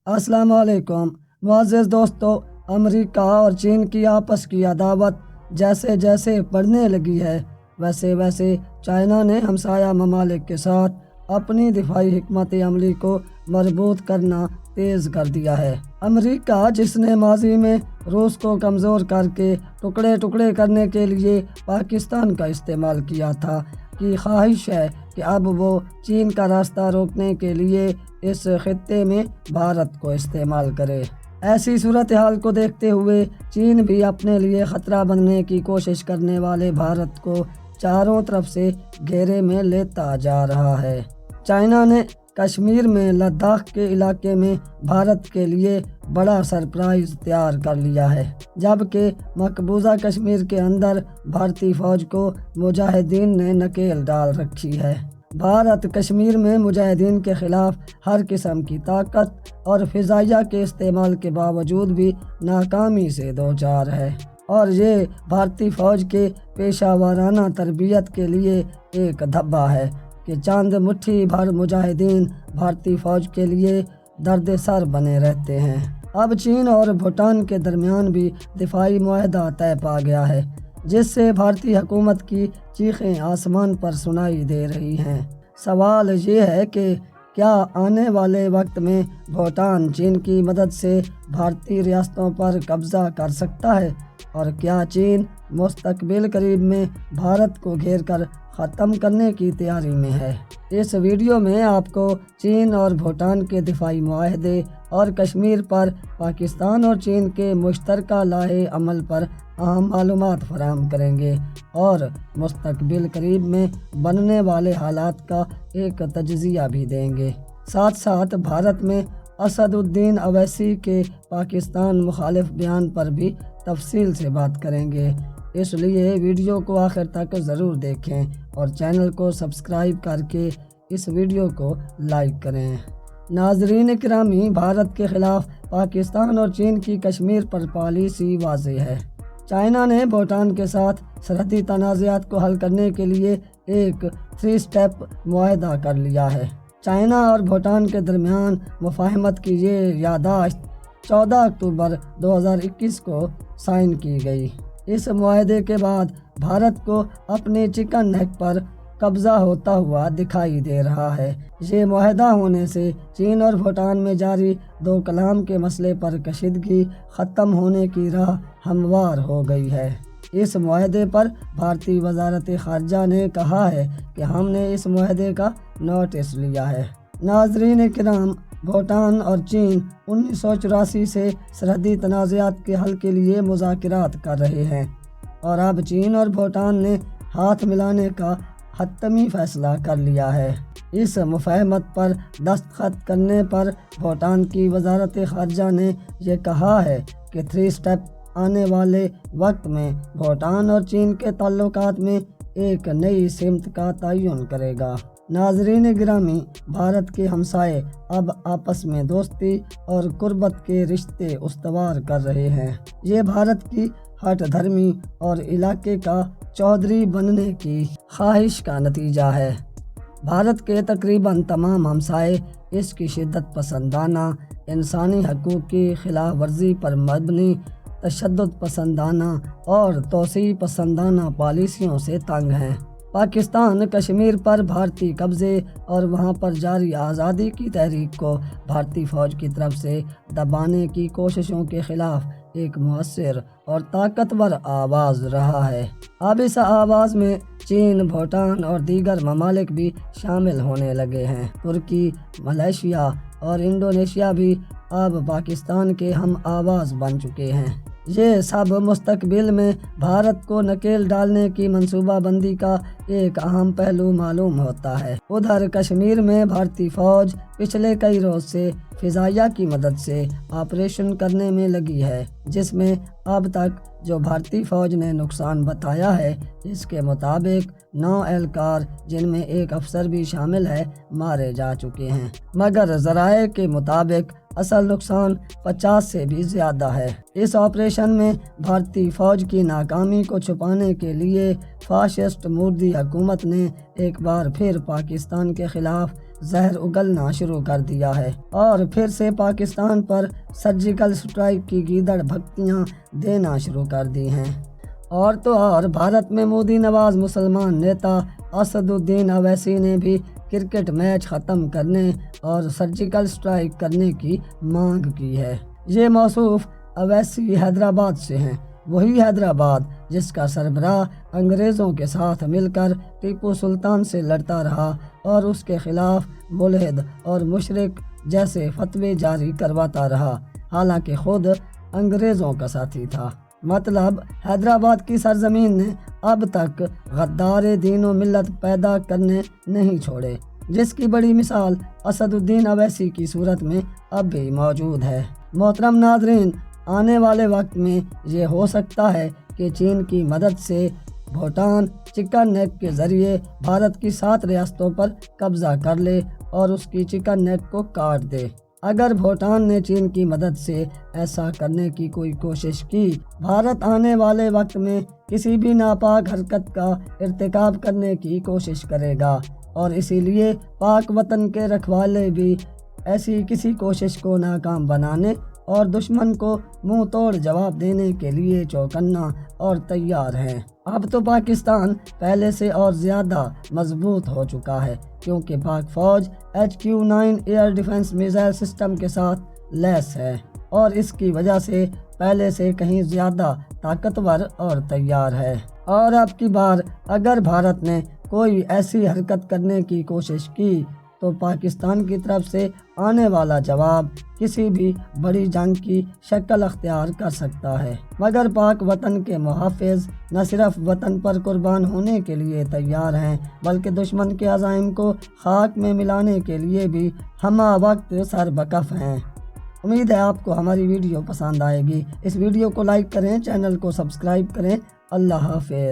अस्सलाम वालेकुम मुअज़्ज़िज़ दोस्तों। अमेरिका और चीन की आपस की अदावत जैसे जैसे बढ़ने लगी है, वैसे वैसे चाइना ने हमसाया ममालिक के साथ अपनी दिफाई हिकमत अमली को मजबूत करना तेज़ कर दिया है। अमेरिका, जिसने माजी में रूस को कमज़ोर करके टुकड़े टुकड़े करने के लिए पाकिस्तान का इस्तेमाल किया था, की ख्वाहिश है कि अब वो चीन का रास्ता रोकने के लिए इस खित्ते में भारत को इस्तेमाल करे। ऐसी सूरत हाल को देखते हुए चीन भी अपने लिए ख़तरा बनने की कोशिश करने वाले भारत को चारों तरफ से घेरे में लेता जा रहा है। चाइना ने कश्मीर में लद्दाख के इलाके में भारत के लिए बड़ा सरप्राइज़ तैयार कर लिया है, जबकि मकबूजा कश्मीर के अंदर भारतीय फ़ौज को मुजाहिदीन ने नकेल डाल रखी है। भारत कश्मीर में मुजाहिदीन के ख़िलाफ़ हर किस्म की ताकत और फ़िज़ाइया के इस्तेमाल के बावजूद भी नाकामी से दोचार है, और ये भारतीय फ़ौज के पेशा वाराना तरबियत के लिए एक धब्बा है कि चंद मुट्ठी भर मुजाहिदीन भारतीय फ़ौज के लिए दर्द सर बने रहते हैं। अब चीन और भूटान के दरमियान भी दिफाई मुआहदा तय पा गया है, जिससे भारतीय हुकूमत की चीखें आसमान पर सुनाई दे रही हैं। सवाल ये है कि क्या आने वाले वक्त में भूटान चीन की मदद से भारतीय रियासतों पर कब्ज़ा कर सकता है, और क्या चीन मुस्तकबिल करीब में भारत को घेर कर ख़त्म करने की तैयारी में है। इस वीडियो में आपको चीन और भूटान के दिफाई मुआहदे और कश्मीर पर पाकिस्तान और चीन के मुश्तरका लाहे अमल पर अहम मालूमात फराहम करेंगे, और मुस्तकबिल करीब में बनने वाले हालात का एक तजज़िया भी देंगे। साथ साथ भारत में असदुद्दीन अवैसी के पाकिस्तान मुखालिफ बयान पर भी तफसील से बात करेंगे। इसलिए वीडियो को आखिर तक ज़रूर देखें और चैनल को सब्सक्राइब करके इस वीडियो को लाइक करें। नाज़रीन किरामी, भारत के ख़िलाफ़ पाकिस्तान और चीन की कश्मीर पर पॉलिसी वाज़ेह है। चाइना ने भूटान के साथ सरहदी तनाज़ात को हल करने के लिए एक 3 स्टेप मुआहदा कर लिया है। चाइना और भूटान के दरमियान मुफाहमत की ये याददाश्त 14 अक्टूबर 2021 को साइन की गई। इस मुआहदे के बाद भारत को अपनी चिकन नेक पर कब्ज़ा होता हुआ दिखाई दे रहा है। ये मुआहदा होने से चीन और भूटान में जारी दो कलाम के मसले पर कशीदगी ख़त्म होने की राह हमवार हो गई है। इस मुआहदे पर भारतीय वज़ारत ख़ारजा ने कहा है कि हमने इस मुआहदे का नोटिस लिया है। नाज़रीन किराम, भूटान और चीन 1984 से सरहदी तनाज़ात के हल के लिए मुज़ाकरात कर रहे हैं, और अब चीन और भूटान ने हाथ मिलाने का हतमी फ़ैसला कर लिया है। इस मुफाहमत पर दस्तखत करने पर भूटान की वज़ारत ख़ारजा ने यह कहा है कि 3 स्टेप आने वाले वक्त में भूटान और चीन के ताल्लुकात में एक नई सिमत का तयन करेगा। नाज़रीन गिरामी, भारत के हमसाए अब आपस में दोस्ती और कुर्बत के रिश्ते उस्तवार कर रहे हैं। ये भारत की हट धर्मी और इलाके का चौधरी बनने की ख्वाहिश का नतीजा है। भारत के तकरीबन तमाम हमसाए इसकी शिद्दत पसंदाना, इंसानी हकूक़ की खिलाफ वर्जी पर मबनी तशद्दुद पसंदाना और तोसी पसंदाना पॉलिसियों से तंग हैं। पाकिस्तान कश्मीर पर भारतीय कब्ज़े और वहां पर जारी आज़ादी की तहरीक को भारतीय फ़ौज की तरफ से दबाने की कोशिशों के ख़िलाफ़ एक मुअस्सिर और ताकतवर आवाज़ रहा है। अब इस आवाज़ में चीन, भूटान और दीगर ममालिक भी शामिल होने लगे हैं। तुर्की, मलेशिया और इंडोनेशिया भी अब पाकिस्तान के हम आवाज़ बन चुके हैं। ये सब मुस्तकबिल में भारत को नकेल डालने की मंसूबाबंदी का एक अहम पहलू मालूम होता है। उधर कश्मीर में भारतीय फ़ौज पिछले कई रोज़ से फ़िज़ाइया की मदद से ऑपरेशन करने में लगी है, जिसमें अब तक जो भारतीय फ़ौज ने नुकसान बताया है, इसके मुताबिक 9 एहलकार, जिनमें एक अफसर भी शामिल है, मारे जा चुके हैं। मगर ज़राए के मुताबिक असल नुकसान 50 से भी ज़्यादा है। इस ऑपरेशन में भारतीय फ़ौज की नाकामी को छुपाने के लिए फ़ाशिस्ट मुर्दी हुकूमत ने एक बार फिर पाकिस्तान के ख़िलाफ़ زہر اگلنا شروع کر دیا ہے اور پھر سے پاکستان پر سرجیکل سٹرائک کی گیدڑ بھگتیاں دینا شروع کر دی ہیں۔ اور تو اور بھارت میں مودی نواز مسلمان نیتا اسد الدین اویسی نے بھی کرکٹ میچ ختم کرنے اور سرجیکل سٹرائک کرنے کی مانگ کی ہے۔ یہ موصوف اویسی حیدرآباد سے ہیں، وہی حیدرآباد جس کا سربراہ انگریزوں کے ساتھ مل کر ٹیپو سلطان سے لڑتا رہا اور اس کے خلاف ملحد اور مشرک جیسے فتوے جاری کرواتا رہا، حالانکہ خود انگریزوں کا ساتھی تھا۔ مطلب حیدرآباد کی سرزمین نے اب تک غدار دین و ملت پیدا کرنے نہیں چھوڑے، جس کی بڑی مثال اسد الدین اویسی کی صورت میں اب بھی موجود ہے۔ محترم ناظرین، آنے والے وقت میں یہ ہو سکتا ہے کہ چین کی مدد سے بھوٹان چکن نیک کے ذریعے بھارت کی 7 ریاستوں پر قبضہ کر لے اور اس کی چکن نیک کو کاٹ دے۔ اگر بھوٹان نے چین کی مدد سے ایسا کرنے کی کوئی کوشش کی، بھارت آنے والے وقت میں کسی بھی ناپاک حرکت کا ارتکاب کرنے کی کوشش کرے گا، اور اسی لیے پاک وطن کے رکھوالے بھی ایسی کسی کوشش کو ناکام بنانے اور دشمن کو منہ توڑ جواب دینے کے لیے چوکنا اور تیار ہیں۔ اب تو پاکستان پہلے سے اور زیادہ مضبوط ہو چکا ہے، کیونکہ پاک فوج HQ-9 air defence missile system کے ساتھ لیس ہے اور اس کی وجہ سے پہلے سے کہیں زیادہ طاقتور اور تیار ہے۔ اور اب کی بار اگر بھارت نے کوئی ایسی حرکت کرنے کی کوشش کی تو پاکستان کی طرف سے آنے والا جواب کسی بھی بڑی جنگ کی شکل اختیار کر سکتا ہے، مگر پاک وطن کے محافظ نہ صرف وطن پر قربان ہونے کے لیے تیار ہیں بلکہ دشمن کے عزائم کو خاک میں ملانے کے لیے بھی ہمہ وقت سربکف ہیں۔ امید ہے آپ کو ہماری ویڈیو پسند آئے گی۔ اس ویڈیو کو لائک کریں، چینل کو سبسکرائب کریں۔ اللہ حافظ۔